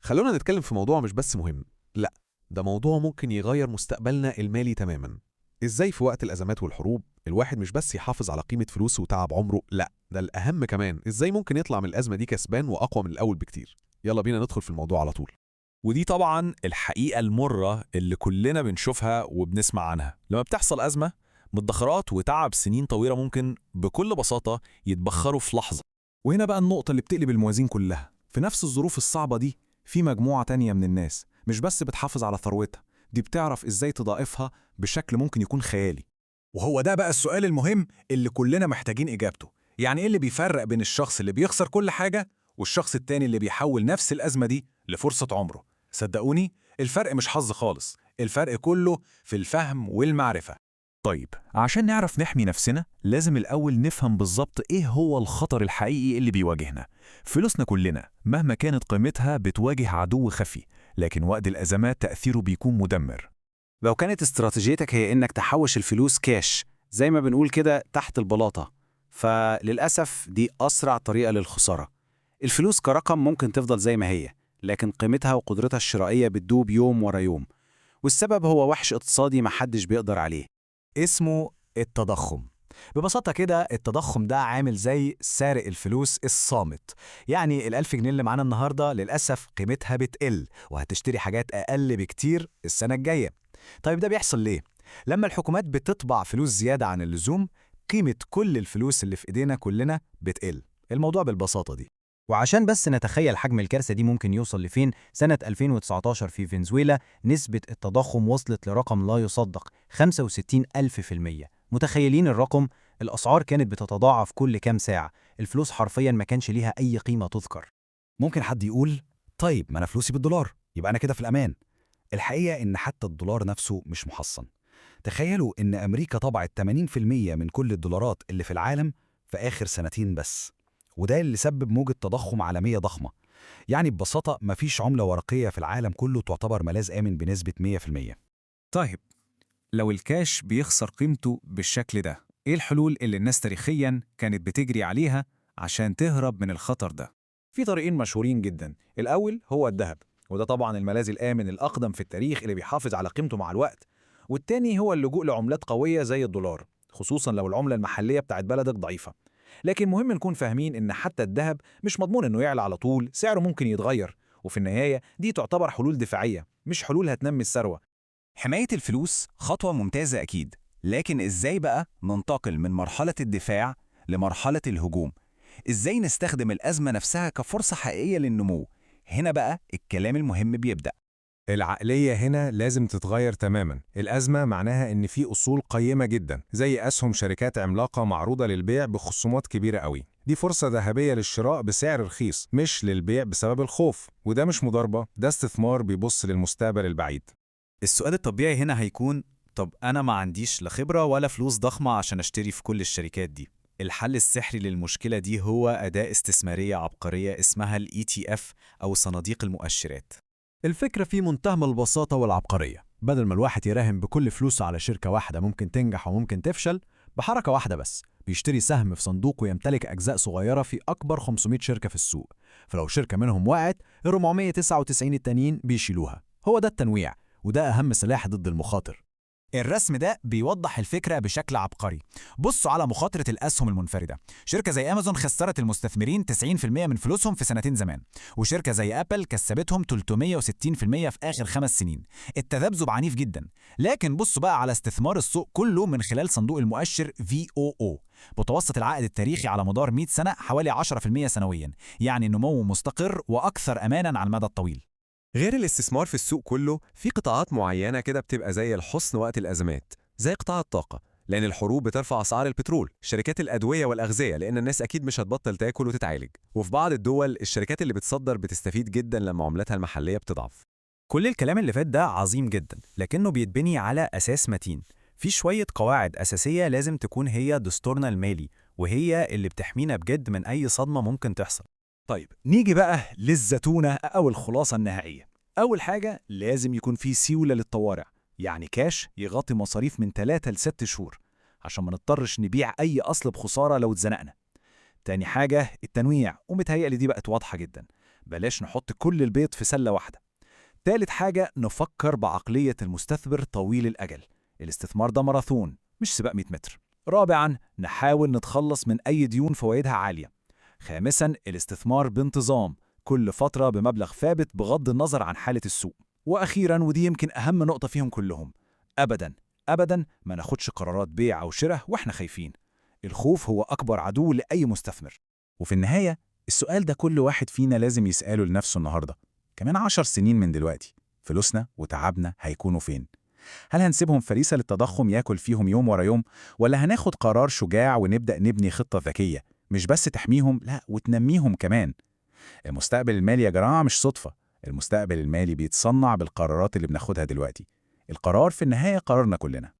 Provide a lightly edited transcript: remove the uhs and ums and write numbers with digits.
خلونا نتكلم في موضوع مش بس مهم، لأ، ده موضوع ممكن يغير مستقبلنا المالي تمامًا. إزاي في وقت الأزمات والحروب الواحد مش بس يحافظ على قيمة فلوسه وتعب عمره، لأ، ده الأهم كمان إزاي ممكن يطلع من الأزمة دي كسبان وأقوى من الأول بكتير. يلا بينا ندخل في الموضوع على طول. ودي طبعا الحقيقة المرة اللي كلنا بنشوفها وبنسمع عنها. لما بتحصل أزمة، مدخرات وتعب سنين طويلة ممكن بكل بساطة يتبخروا في لحظة. وهنا بقى النقطة اللي بتقلب الموازين كلها. في نفس الظروف الصعبة دي في مجموعة تانية من الناس مش بس بتحافظ على ثروتها، دي بتعرف ازاي تضاعفها بشكل ممكن يكون خيالي. وهو ده بقى السؤال المهم اللي كلنا محتاجين إجابته. يعني إيه اللي بيفرق بين الشخص اللي بيخسر كل حاجة والشخص التاني اللي بيحول نفس الأزمة دي لفرصة عمره؟ صدقوني، الفرق مش حظ خالص، الفرق كله في الفهم والمعرفة. طيب عشان نعرف نحمي نفسنا لازم الأول نفهم بالظبط إيه هو الخطر الحقيقي اللي بيواجهنا. فلوسنا كلنا مهما كانت قيمتها بتواجه عدو خفي، لكن وقت الأزمات تأثيره بيكون مدمر. لو كانت استراتيجيتك هي إنك تحوش الفلوس كاش زي ما بنقول كده تحت البلاطة، فللأسف دي أسرع طريقة للخسارة. الفلوس كرقم ممكن تفضل زي ما هي، لكن قيمتها وقدرتها الشرائية بتدوب يوم ورا يوم، والسبب هو وحش اقتصادي محدش بيقدر عليه. اسمه التضخم. ببساطة كده التضخم ده عامل زي سارق الفلوس الصامت. يعني ال1000 جنيه اللي معانا النهاردة للأسف قيمتها بتقل وهتشتري حاجات أقل بكتير السنة الجاية. طيب ده بيحصل ليه؟ لما الحكومات بتطبع فلوس زيادة عن اللزوم، قيمة كل الفلوس اللي في إيدينا كلنا بتقل. الموضوع بالبساطة دي. وعشان بس نتخيل حجم الكارثة دي ممكن يوصل لفين، سنة 2019 في فنزويلا نسبة التضخم وصلت لرقم لا يصدق 65,000%. متخيلين الرقم؟ الأسعار كانت بتتضاعف كل كام ساعة، الفلوس حرفيا ما كانش ليها أي قيمة تذكر. ممكن حد يقول طيب ما أنا فلوسي بالدولار يبقى أنا كده في الأمان. الحقيقة إن حتى الدولار نفسه مش محصن. تخيلوا إن أمريكا طبعت 80% من كل الدولارات اللي في العالم في آخر سنتين بس، وده اللي سبب موجة تضخم عالمية ضخمة. يعني ببساطة مفيش عملة ورقية في العالم كله تعتبر ملاذ آمن بنسبة 100%. طيب لو الكاش بيخسر قيمته بالشكل ده، إيه الحلول اللي الناس تاريخياً كانت بتجري عليها عشان تهرب من الخطر ده؟ في طريقين مشهورين جدا. الأول هو الذهب، وده طبعا الملاذ الآمن الأقدم في التاريخ اللي بيحافظ على قيمته مع الوقت. والتاني هو اللجوء لعملات قوية زي الدولار، خصوصا لو العملة المحلية بتاعت بلدك ضعيفة. لكن مهم نكون فاهمين إن حتى الذهب مش مضمون إنه يعلى على طول، سعره ممكن يتغير، وفي النهاية دي تعتبر حلول دفاعية مش حلول هتنمي الثروة. حماية الفلوس خطوة ممتازة أكيد، لكن إزاي بقى ننتقل من مرحلة الدفاع لمرحلة الهجوم؟ إزاي نستخدم الأزمة نفسها كفرصة حقيقية للنمو؟ هنا بقى الكلام المهم بيبدأ. العقلية هنا لازم تتغير تماما. الأزمة معناها إن في أصول قيمة جدا زي أسهم شركات عملاقة معروضة للبيع بخصومات كبيرة قوي، دي فرصة ذهبية للشراء بسعر رخيص مش للبيع بسبب الخوف. وده مش مضاربة، ده استثمار بيبص للمستقبل البعيد. السؤال الطبيعي هنا هيكون، طب أنا ما عنديش لا خبرة ولا فلوس ضخمة عشان أشتري في كل الشركات دي. الحل السحري للمشكلة دي هو أداة استثمارية عبقرية اسمها ال ETF أو صناديق المؤشرات. الفكرة في منتهى البساطة والعبقرية. بدل ما الواحد يراهن بكل فلوسه على شركة واحدة ممكن تنجح وممكن تفشل، بحركة واحدة بس بيشتري سهم في صندوق ويمتلك أجزاء صغيرة في أكبر 500 شركة في السوق. فلو شركة منهم وقعت، ال 499 التانيين بيشيلوها. هو ده التنويع، وده أهم سلاح ضد المخاطر. الرسم ده بيوضح الفكرة بشكل عبقري. بصوا على مخاطرة الأسهم المنفردة. شركة زي أمازون خسرت المستثمرين 90% من فلوسهم في سنتين زمان، وشركة زي أبل كسبتهم 360% في آخر 5 سنين. التذبذب عنيف جدا. لكن بصوا بقى على استثمار السوق كله من خلال صندوق المؤشر VOO. متوسط العائد التاريخي على مدار 100 سنة حوالي 10% سنويا، يعني نمو مستقر وأكثر أمانا على المدى الطويل. غير الاستثمار في السوق كله، في قطاعات معينة كده بتبقى زي الحصن وقت الأزمات، زي قطاع الطاقة، لأن الحروب بترفع أسعار البترول، شركات الأدوية والأغذية لأن الناس أكيد مش هتبطل تاكل وتتعالج، وفي بعض الدول الشركات اللي بتصدر بتستفيد جدا لما عملتها المحلية بتضعف. كل الكلام اللي فات ده عظيم جدا، لكنه بيتبني على أساس متين. في شوية قواعد أساسية لازم تكون هي دستورنا المالي، وهي اللي بتحمينا بجد من أي صدمة ممكن تحصل. طيب نيجي بقى للزتونة أو الخلاصة النهائية. أول حاجة لازم يكون في سيولة للطوارئ، يعني كاش يغطي مصاريف من 3 ل6 شهور عشان ما نضطرش نبيع أي أصل بخسارة لو اتزنقنا. تاني حاجة التنويع، ومتهيألي دي بقت واضحة جدا. بلاش نحط كل البيض في سلة واحدة. تالت حاجة، نفكر بعقلية المستثمر طويل الأجل. الاستثمار ده ماراثون مش سباق 100 متر. رابعاً، نحاول نتخلص من أي ديون فوائدها عالية. خامساً، الاستثمار بانتظام، كل فترة بمبلغ ثابت بغض النظر عن حالة السوق. وأخيراً، ودي يمكن أهم نقطة فيهم كلهم، أبداً ما ناخدش قرارات بيع أو شراء وإحنا خايفين. الخوف هو أكبر عدو لأي مستثمر. وفي النهاية السؤال ده كل واحد فينا لازم يسأله لنفسه النهاردة. كمان 10 سنين من دلوقتي فلوسنا وتعبنا هيكونوا فين؟ هل هنسيبهم فريسة للتضخم ياكل فيهم يوم ورا يوم، ولا هناخد قرار شجاع ونبدأ نبني خطة ذكية مش بس تحميهم، لا وتنميهم كمان؟ المستقبل المالي يا جماعة مش صدفة، المستقبل المالي بيتصنع بالقرارات اللي بناخدها دلوقتي. القرار في النهاية قرارنا كلنا.